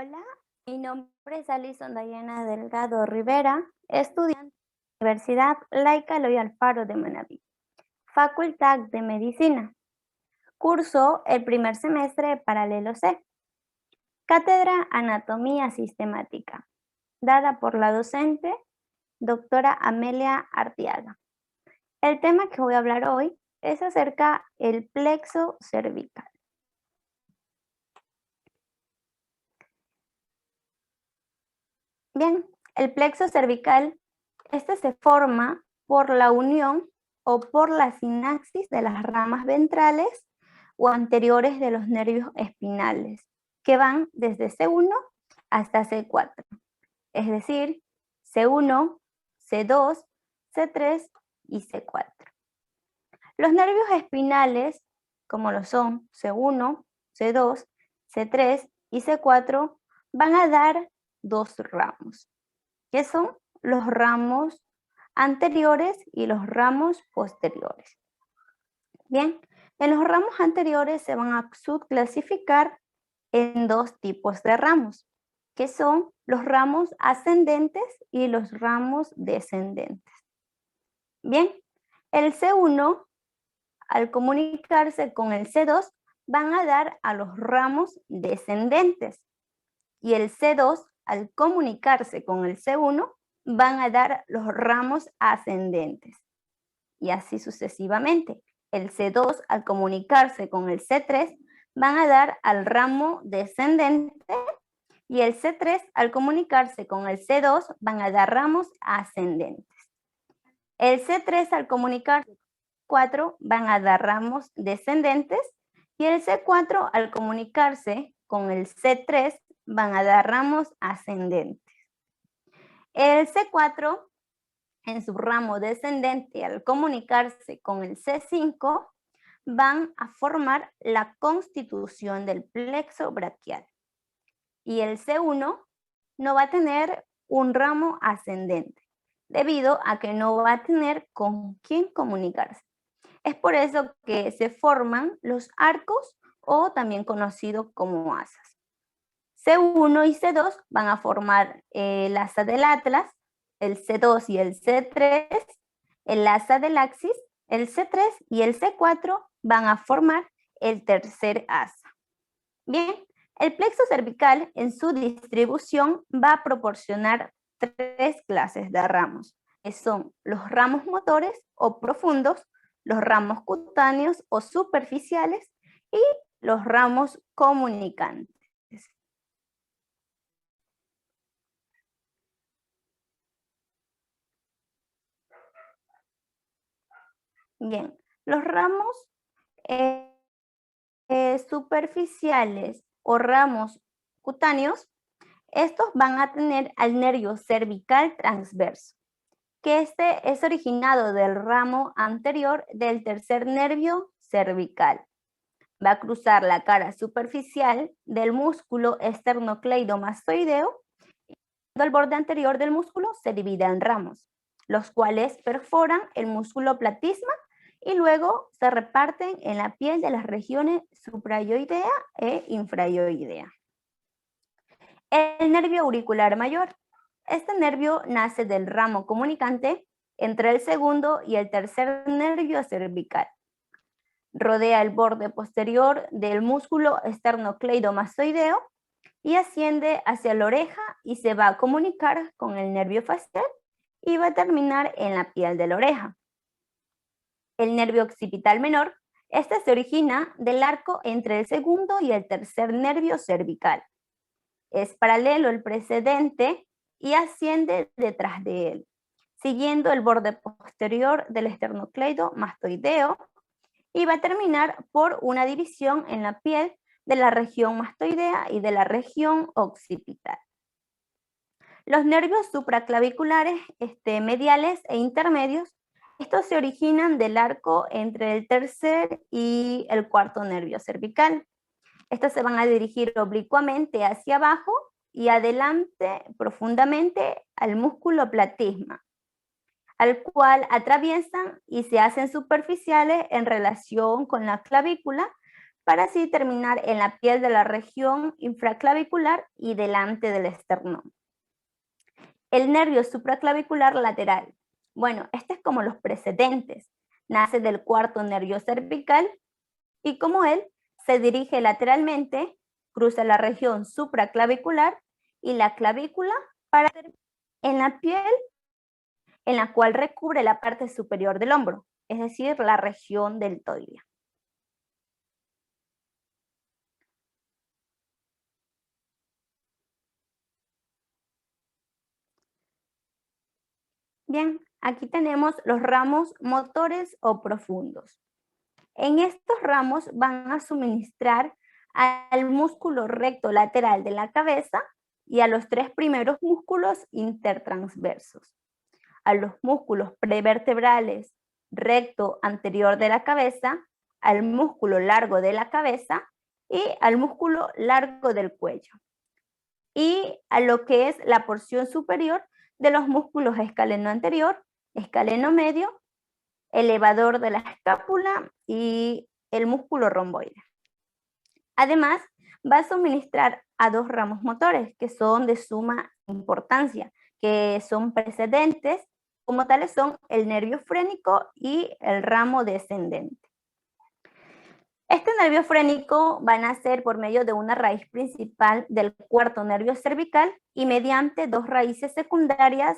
Hola, mi nombre es Alison Dayana Delgado Rivera, estudiante de la Universidad Laica Eloy Alfaro de Manabí, Facultad de Medicina. Curso el primer semestre paralelo C, Cátedra Anatomía Sistemática, dada por la docente doctora Amelia Arteaga. El tema que voy a hablar hoy es acerca del plexo cervical. Bien, el plexo cervical, este se forma por la unión o por la sinapsis de las ramas ventrales o anteriores de los nervios espinales, que van desde C1 hasta C4, es decir, C1, C2, C3 y C4. Los nervios espinales, como lo son C1, C2, C3 y C4, van a dar dos ramos, que son los ramos anteriores y los ramos posteriores. Bien, en los ramos anteriores se van a subclasificar en dos tipos de ramos, que son los ramos ascendentes y los ramos descendentes. Bien, el C1, al comunicarse con el C2, van a dar a los ramos descendentes, y el C2, al comunicarse con el C1, van a dar los ramos ascendentes, y así sucesivamente. El C2, al comunicarse con el C3, van a dar al ramo descendente, y el C3, al comunicarse con el C2, van a dar ramos ascendentes. El C3, al comunicarse con el C4, van a dar ramos descendentes, y el C4, al comunicarse con el C3, van a dar ramos ascendentes. El C4, en su ramo descendente, al comunicarse con el C5, van a formar la constitución del plexo braquial. Y el C1 no va a tener un ramo ascendente, debido a que no va a tener con quién comunicarse. Es por eso que se forman los arcos, o también conocidos como asas. C1 y C2 van a formar el asa del atlas, el C2 y el C3, el asa del axis, el C3 y el C4 van a formar el tercer asa. Bien, el plexo cervical en su distribución va a proporcionar tres clases de ramos, que son los ramos motores o profundos, los ramos cutáneos o superficiales y los ramos comunicantes. Bien, los ramos superficiales o ramos cutáneos, estos van a tener al nervio cervical transverso, que este es originado del ramo anterior del tercer nervio cervical. Va a cruzar la cara superficial del músculo esternocleidomastoideo, y el borde anterior del músculo se divide en ramos, los cuales perforan el músculo platysma y luego se reparten en la piel de las regiones suprayoidea e infrayoidea. El nervio auricular mayor. Este nervio nace del ramo comunicante entre el segundo y el tercer nervio cervical. Rodea el borde posterior del músculo esternocleidomastoideo y asciende hacia la oreja y se va a comunicar con el nervio facial y va a terminar en la piel de la oreja. El nervio occipital menor, este se origina del arco entre el segundo y el tercer nervio cervical. Es paralelo al precedente y asciende detrás de él, siguiendo el borde posterior del esternocleidomastoideo, y va a terminar por una división en la piel de la región mastoidea y de la región occipital. Los nervios supraclaviculares mediales e intermedios, estos se originan del arco entre el tercer y el cuarto nervio cervical. Estos se van a dirigir oblicuamente hacia abajo y adelante profundamente al músculo platysma, al cual atraviesan y se hacen superficiales en relación con la clavícula para así terminar en la piel de la región infraclavicular y delante del esternón. El nervio supraclavicular lateral. Bueno, este es como los precedentes. Nace del cuarto nervio cervical y como él se dirige lateralmente, cruza la región supraclavicular y la clavícula para terminar en la piel en la cual recubre la parte superior del hombro, es decir, la región deltoidea. Bien, aquí tenemos los ramos motores o profundos. En estos ramos van a suministrar al músculo recto lateral de la cabeza y a los tres primeros músculos intertransversos, a los músculos prevertebrales recto anterior de la cabeza, al músculo largo de la cabeza y al músculo largo del cuello, y a lo que es la porción superior de los músculos escaleno anterior, escaleno medio, elevador de la escápula y el músculo romboide. Además, va a suministrar a dos ramos motores que son de suma importancia, que son precedentes, como tales son el nervio frénico y el ramo descendente. Este nervio frénico va a nacer por medio de una raíz principal del cuarto nervio cervical y mediante dos raíces secundarias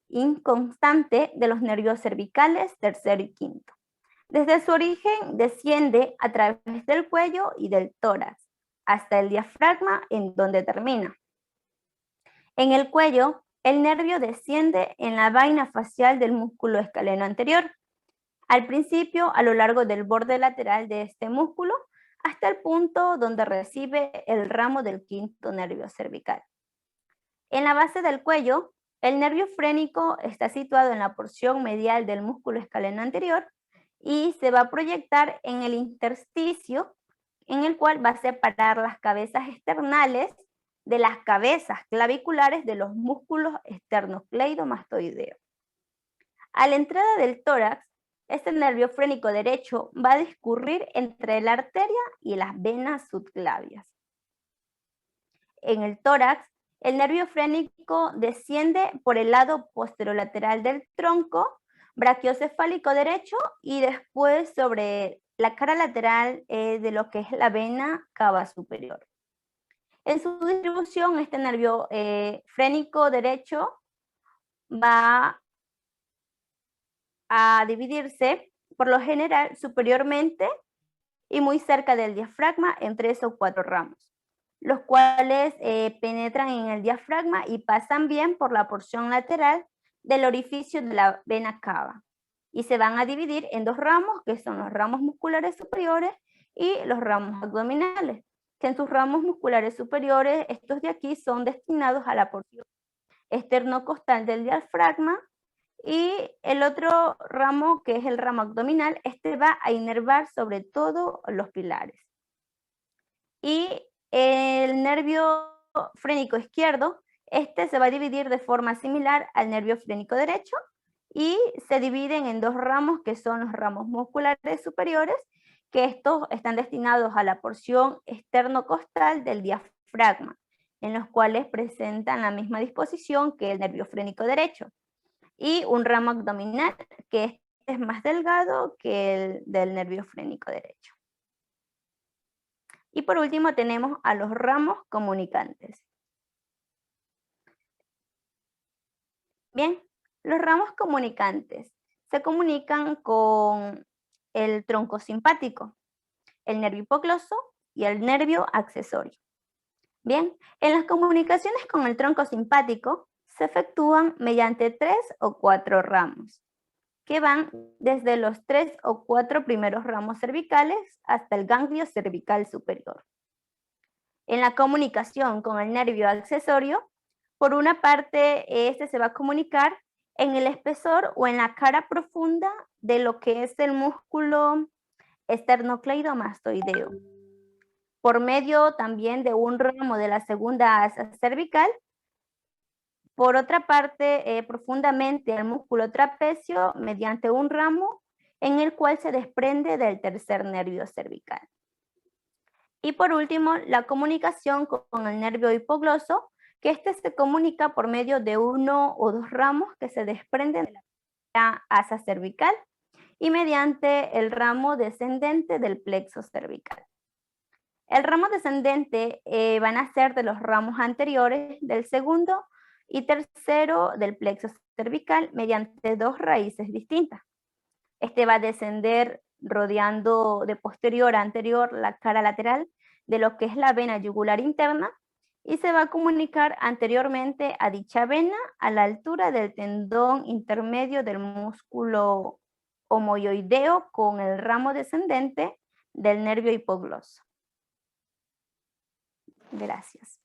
inconstantes de los nervios cervicales tercero y quinto. Desde su origen desciende a través del cuello y del tórax hasta el diafragma en donde termina. En el cuello, el nervio desciende en la vaina facial del músculo escaleno anterior, al principio a lo largo del borde lateral de este músculo hasta el punto donde recibe el ramo del quinto nervio cervical. En la base del cuello, el nervio frénico está situado en la porción medial del músculo escaleno anterior y se va a proyectar en el intersticio en el cual va a separar las cabezas externales de las cabezas claviculares de los músculos esternocleidomastoideos. A la entrada del tórax, este nervio frénico derecho va a discurrir entre la arteria y las venas subclavias. En el tórax, el nervio frénico desciende por el lado posterolateral del tronco brachiocefálico derecho y después sobre la cara lateral de lo que es la vena cava superior. En su distribución, este nervio frénico derecho va a dividirse por lo general superiormente y muy cerca del diafragma en 3 o 4 ramos, los cuales penetran en el diafragma y pasan bien por la porción lateral del orificio de la vena cava y se van a dividir en 2 ramos, que son los ramos musculares superiores y los ramos abdominales, que en sus ramos musculares superiores, estos de aquí son destinados a la porción esternocostal del diafragma, y el otro ramo, que es el ramo abdominal, este va a inervar sobre todo los pilares. Y el nervio frénico izquierdo, este se va a dividir de forma similar al nervio frénico derecho y se dividen en 2 ramos, que son los ramos musculares superiores, que estos están destinados a la porción esternocostal del diafragma, en los cuales presentan la misma disposición que el nervio frénico derecho. Y un ramo abdominal, que este es más delgado que el del nervio frénico derecho. Y por último tenemos a los ramos comunicantes. Bien, los ramos comunicantes se comunican con el tronco simpático, el nervio hipocloso y el nervio accesorio. Bien, en las comunicaciones con el tronco simpático se efectúan mediante 3 o 4 ramos, que van desde los 3 o 4 primeros ramos cervicales hasta el ganglio cervical superior. En la comunicación con el nervio accesorio, por una parte, este se va a comunicar en el espesor o en la cara profunda de lo que es el músculo esternocleidomastoideo, por medio también de un ramo de la segunda asa cervical. Por otra parte, profundamente el músculo trapecio mediante un ramo en el cual se desprende del tercer nervio cervical. Y por último, la comunicación con el nervio hipogloso, que este se comunica por medio de uno o dos ramos que se desprenden de la asa cervical y mediante el ramo descendente del plexo cervical. El ramo descendente van a ser de los ramos anteriores del segundo y tercero del plexo cervical mediante dos raíces distintas. Este va a descender rodeando de posterior a anterior la cara lateral de lo que es la vena yugular interna y se va a comunicar anteriormente a dicha vena a la altura del tendón intermedio del músculo homoioideo con el ramo descendente del nervio hipogloso. Gracias.